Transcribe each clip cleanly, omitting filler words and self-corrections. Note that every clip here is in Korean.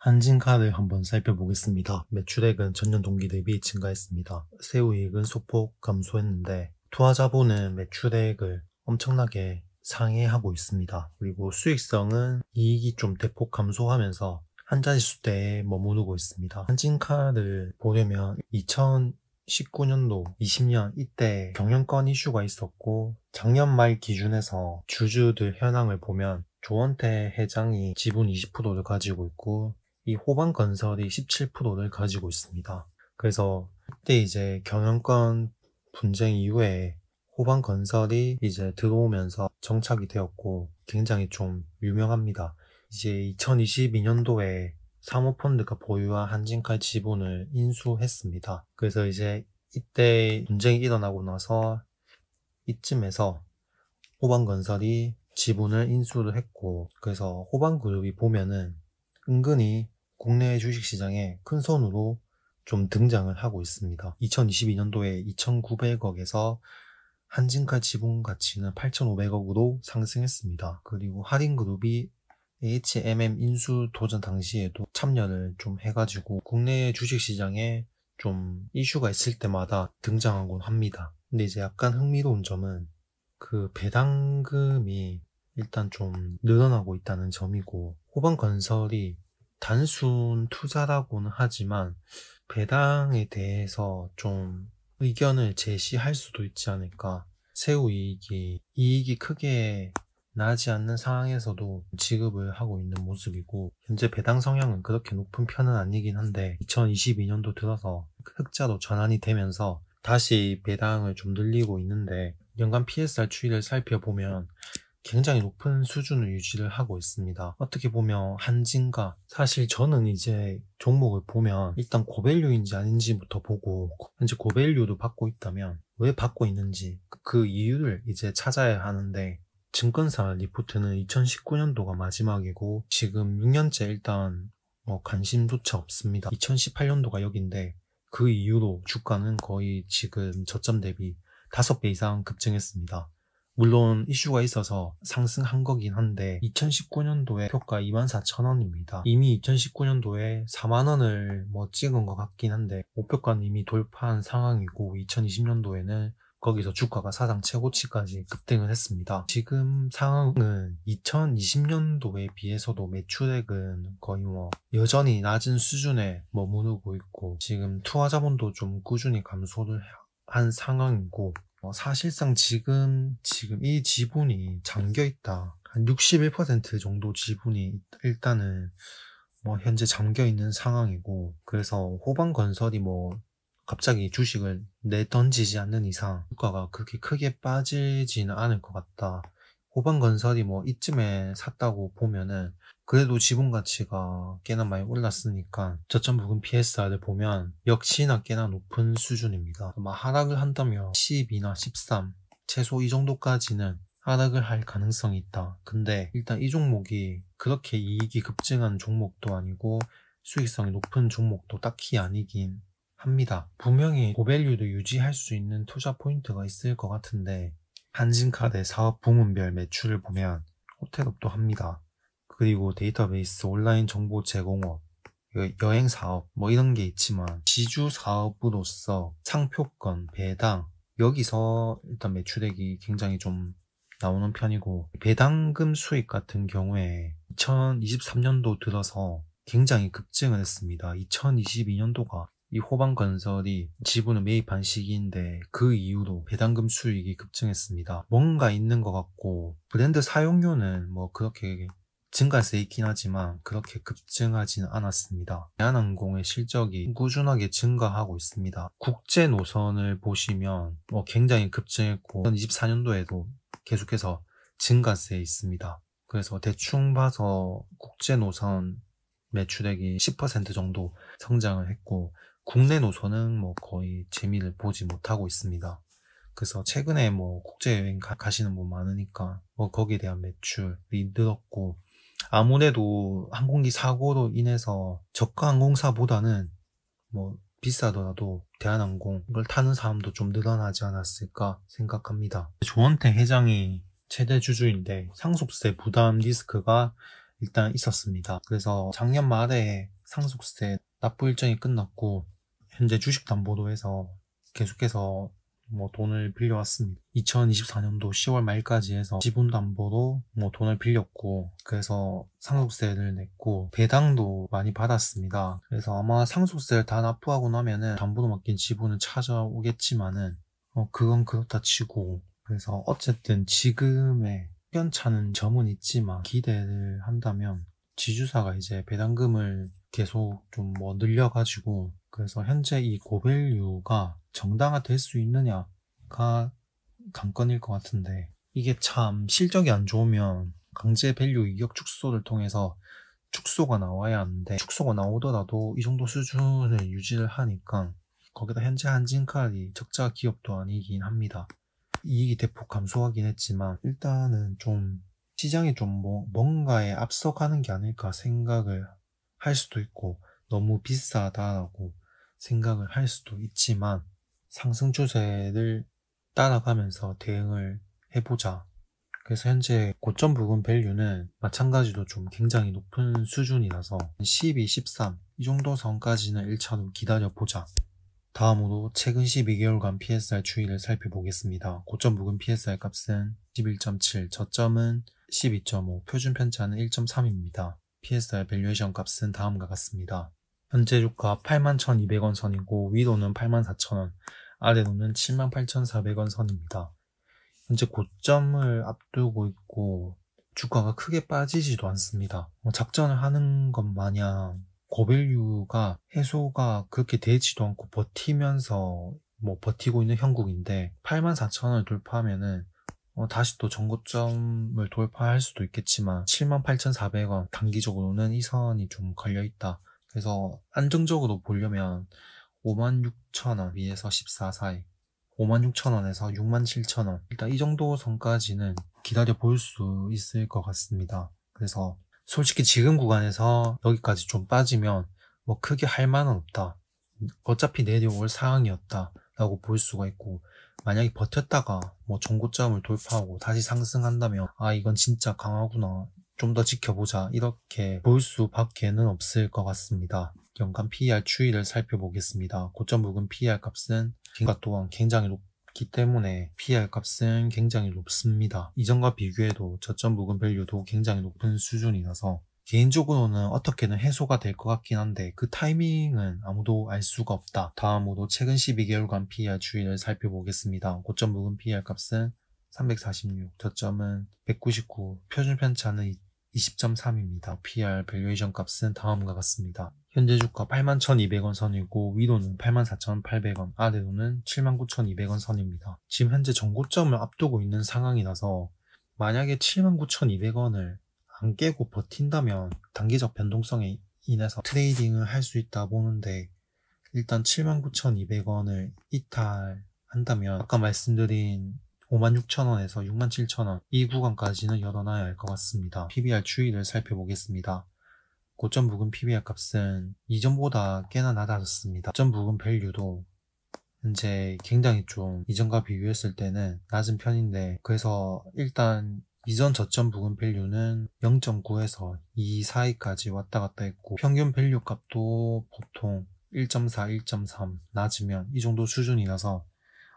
한진카를 한번 살펴보겠습니다. 매출액은 전년 동기 대비 증가했습니다. 세후이익은 소폭 감소했는데 투자자본은 매출액을 엄청나게 상회하고 있습니다. 그리고 수익성은 이익이 좀 대폭 감소하면서 한 자릿수대에 머무르고 있습니다. 한진카를 보려면 2019년도, 20년 이때 경영권 이슈가 있었고 작년 말 기준에서 주주들 현황을 보면 조원태 회장이 지분 20%를 가지고 있고 이 호반건설이 17%를 가지고 있습니다. 그래서 그때 이제 경영권 분쟁 이후에 호반건설이 이제 들어오면서 정착이 되었고 굉장히 좀 유명합니다. 이제 2022년도에 사모펀드가 보유한 한진칼 지분을 인수했습니다. 그래서 이제 이때 분쟁이 일어나고 나서 이쯤에서 호반건설이 지분을 인수를 했고, 그래서 호반그룹이 보면은 은근히 국내 주식시장에 큰 손으로 좀 등장을 하고 있습니다. 2022년도에 2,900억에서 한진칼 지분 가치는 8,500억으로 상승했습니다. 그리고 할인그룹이 HMM 인수 도전 당시에도 참여를 좀 해가지고 국내 주식시장에 좀 이슈가 있을 때마다 등장하곤 합니다. 근데 이제 약간 흥미로운 점은 그 배당금이 일단 좀 늘어나고 있다는 점이고, 호반건설이 단순 투자라고는 하지만 배당에 대해서 좀 의견을 제시할 수도 있지 않을까. 이익이 크게 나지 않는 상황에서도 지급을 하고 있는 모습이고, 현재 배당 성향은 그렇게 높은 편은 아니긴 한데 2022년도 들어서 흑자로 전환이 되면서 다시 배당을 좀 늘리고 있는데, 연간 PSR 추이를 살펴보면 굉장히 높은 수준을 유지를 하고 있습니다. 어떻게 보면 한진가, 사실 저는 이제 종목을 보면 일단 고밸류인지 아닌지부터 보고, 현재 고밸류도 받고 있다면 왜 받고 있는지 그 이유를 이제 찾아야 하는데, 증권사 리포트는 2019년도가 마지막이고 지금 6년째 일단 관심조차 없습니다. 2018년도가 여긴데 그 이후로 주가는 거의 지금 저점 대비 5배 이상 급증했습니다. 물론 이슈가 있어서 상승한 거긴 한데 2019년도에 표가 24,000원입니다. 이미 2019년도에 4만원을 찍은 것 같긴 한데 목표가는 이미 돌파한 상황이고, 2020년도에는 거기서 주가가 사상 최고치까지 급등을 했습니다. 지금 상황은 2020년도에 비해서도 매출액은 거의 여전히 낮은 수준에 머무르고 있고, 지금 투자자본도 좀 꾸준히 감소를 한 상황이고, 사실상 지금 이 지분이 잠겨있다. 한 61% 정도 지분이 일단은 현재 잠겨있는 상황이고, 그래서 호반건설이 갑자기 주식을 내던지지 않는 이상 주가가 그렇게 크게 빠지지는 않을 것 같다. 호반건설이 이쯤에 샀다고 보면은 그래도 지분 가치가 꽤나 많이 올랐으니까 저점 부근 PSR을 보면 역시나 꽤나 높은 수준입니다. 아마 하락을 한다면 12나 13, 최소 이 정도까지는 하락을 할 가능성이 있다. 근데 일단 이 종목이 그렇게 이익이 급증한 종목도 아니고 수익성이 높은 종목도 딱히 아니긴 합니다. 분명히 고밸류도 유지할 수 있는 투자 포인트가 있을 것 같은데, 한진카드 사업 부문별 매출을 보면 호텔업도 합니다. 그리고 데이터베이스, 온라인 정보 제공업, 여행 사업 이런 게 있지만 지주 사업으로서 상표권, 배당, 여기서 일단 매출액이 굉장히 좀 나오는 편이고, 배당금 수익 같은 경우에 2023년도 들어서 굉장히 급증을 했습니다. 2022년도가 이 호반건설이 지분을 매입한 시기인데 그 이후로 배당금 수익이 급증했습니다. 뭔가 있는 것 같고, 브랜드 사용료는 그렇게 증가세 있긴 하지만 그렇게 급증하지는 않았습니다. 대한항공의 실적이 꾸준하게 증가하고 있습니다. 국제 노선을 보시면 굉장히 급증했고 2024년도에도 계속해서 증가세 있습니다. 그래서 대충 봐서 국제 노선 매출액이 10% 정도 성장을 했고, 국내 노선은 거의 재미를 보지 못하고 있습니다. 그래서 최근에 국제여행 가시는 분 많으니까 거기에 대한 매출이 늘었고, 아무래도 항공기 사고로 인해서 저가 항공사보다는 비싸더라도 대한항공 이걸 타는 사람도 좀 늘어나지 않았을까 생각합니다. 조원태 회장이 최대 주주인데 상속세 부담 리스크가 일단 있었습니다. 그래서 작년 말에 상속세 납부 일정이 끝났고 현재 주식담보도에서 계속해서 돈을 빌려왔습니다. 2024년도 10월 말까지 해서 지분담보로 돈을 빌렸고, 그래서 상속세를 냈고 배당도 많이 받았습니다. 그래서 아마 상속세를 다 납부하고 나면은 담보로 맡긴 지분은 찾아오겠지만은 그건 그렇다 치고, 그래서 어쨌든 지금의 확연찮은 점은 있지만 기대를 한다면 지주사가 이제 배당금을 계속 좀 늘려가지고, 그래서 현재 이 고밸류가 정당화될 수 있느냐가 관건일 것 같은데, 이게 참 실적이 안 좋으면 강제 밸류 이격 축소를 통해서 축소가 나와야 하는데, 축소가 나오더라도 이 정도 수준을 유지를 하니까, 거기다 현재 한진칼이 적자 기업도 아니긴 합니다. 이익이 대폭 감소하긴 했지만 일단은 좀 시장이 좀 뭔가에 앞서가는 게 아닐까 생각을 할 수도 있고, 너무 비싸다라고 생각을 할 수도 있지만 상승 추세를 따라가면서 대응을 해보자. 그래서 현재 고점 부근 밸류는 마찬가지로 좀 굉장히 높은 수준이라서 12, 13 이 정도 선까지는 1차로 기다려보자. 다음으로 최근 12개월간 PSR 추이를 살펴보겠습니다. 고점 부근 PSR 값은 11.7, 저점은 12.5, 표준 편차는 1.3입니다. PSR 밸류에이션 값은 다음과 같습니다. 현재 주가 81,200원 선이고 위로는 84,000원, 아래로는 78,400원 선입니다. 현재 고점을 앞두고 있고 주가가 크게 빠지지도 않습니다. 작전을 하는 것 마냥 고밸류가 해소가 그렇게 되지도 않고 버티면서 버티고 있는 형국인데, 84,000원을 돌파하면은 다시 또 전고점을 돌파할 수도 있겠지만 78,400원 단기적으로는 이 선이 좀 걸려있다. 그래서 안정적으로 보려면 56,000원 위에서 14 사이, 56,000원에서 67,000원, 일단 이 정도 선까지는 기다려 볼 수 있을 것 같습니다. 그래서 솔직히 지금 구간에서 여기까지 좀 빠지면 크게 할 만은 없다, 어차피 내려올 상황이었다 라고 볼 수가 있고, 만약에 버텼다가 전고점을 돌파하고 다시 상승한다면 이건 진짜 강하구나, 좀 더 지켜보자, 이렇게 볼 수밖에는 없을 것 같습니다. 연간 PER 추이를 살펴보겠습니다. 고점 부근 PER 값은 기간 동안 굉장히 높기 때문에 PER 값은 굉장히 높습니다. 이전과 비교해도 저점 부근 밸류도 굉장히 높은 수준이라서 개인적으로는 어떻게든 해소가 될 것 같긴 한데 그 타이밍은 아무도 알 수가 없다. 다음으로 최근 12개월간 PER 추이를 살펴보겠습니다. 고점 부근 PER 값은 346, 저점은 199, 표준 편차는 20.3입니다. PER 밸류에이션 값은 다음과 같습니다. 현재 주가 81,200원 선이고 위로는 84,800원, 아래로는 79,200원 선입니다. 지금 현재 전고점을 앞두고 있는 상황이라서 만약에 79,200원을 안 깨고 버틴다면 단기적 변동성에 인해서 트레이딩을 할 수 있다 보는데, 일단 79,200원을 이탈한다면 아까 말씀드린 56,000원에서 67,000원 이 구간까지는 열어놔야 할 것 같습니다. PBR 추이를 살펴보겠습니다. 고점 부근 PBR 값은 이전보다 꽤나 낮아졌습니다. 고점 부근 밸류도 현재 굉장히 좀 이전과 비교했을 때는 낮은 편인데, 그래서 일단 이전 저점 부근 밸류는 0.9에서 2 사이까지 왔다 갔다 했고, 평균 밸류 값도 보통 1.4, 1.3 낮으면 이 정도 수준이라서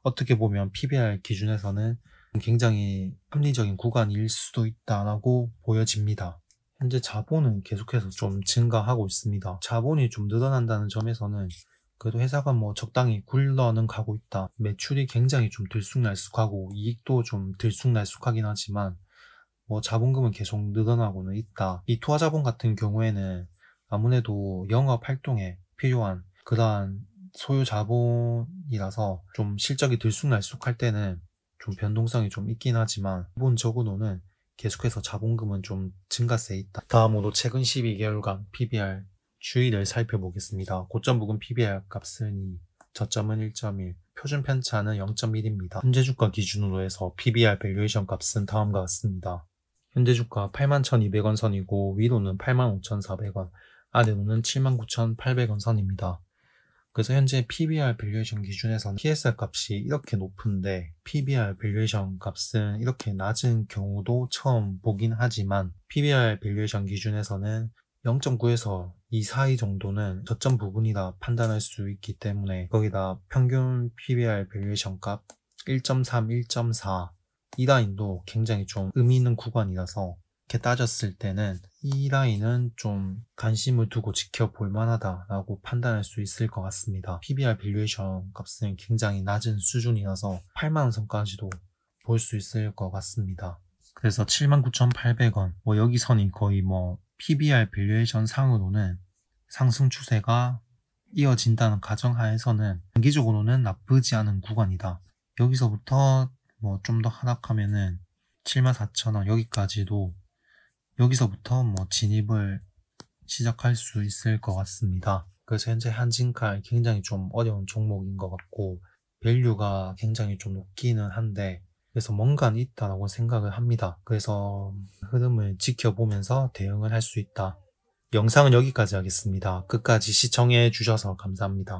어떻게 보면 PBR 기준에서는 굉장히 합리적인 구간일 수도 있다라고 보여집니다. 현재 자본은 계속해서 좀 증가하고 있습니다. 자본이 좀 늘어난다는 점에서는 그래도 회사가 적당히 굴러는 가고 있다. 매출이 굉장히 좀 들쑥날쑥하고 이익도 좀 들쑥날쑥하긴 하지만 자본금은 계속 늘어나고는 있다. 이 투하자본 같은 경우에는 아무래도 영업 활동에 필요한 그러한 소유 자본이라서 좀 실적이 들쑥날쑥할 때는 좀 변동성이 좀 있긴 하지만 기본적으로는 계속해서 자본금은 좀 증가세에 있다. 다음으로 최근 12개월간 PBR 추이를 살펴보겠습니다. 고점 부근 PBR 값은 2, 저점은 1.1, 표준 편차는 0.1입니다. 현재 주가 기준으로 해서 PBR 밸류에이션 값은 다음과 같습니다. 현재 주가 81,200원 선이고 위로는 85,400원, 아래로는 79,800원 선입니다. 그래서 현재 PBR 밸류에이션 기준에서는 TSR 값이 이렇게 높은데 PBR 밸류에이션 값은 이렇게 낮은 경우도 처음 보긴 하지만 PBR 밸류에이션 기준에서는 0.9에서 2 사이 정도는 저점 부분이다 판단할 수 있기 때문에 거기다 평균 PBR 밸류에이션 값 1.3, 1.4 이 라인도 굉장히 좀 의미 있는 구간이라서 이렇게 따졌을 때는 이 라인은 좀 관심을 두고 지켜볼 만하다라고 판단할 수 있을 것 같습니다. PBR 밸류에이션 값은 굉장히 낮은 수준이라서 8만원 선까지도 볼 수 있을 것 같습니다. 그래서 79,800원 여기 선이 거의 PBR 밸류에이션 상으로는 상승 추세가 이어진다는 가정하에서는 단기적으로는 나쁘지 않은 구간이다. 여기서부터 좀 더 하락하면은 74,000원 여기까지도 여기서부터 진입을 시작할 수 있을 것 같습니다. 그래서 현재 한진칼 굉장히 좀 어려운 종목인 것 같고 밸류가 굉장히 좀 높기는 한데 그래서 뭔가는 있다라고 생각을 합니다. 그래서 흐름을 지켜보면서 대응을 할 수 있다. 영상은 여기까지 하겠습니다. 끝까지 시청해 주셔서 감사합니다.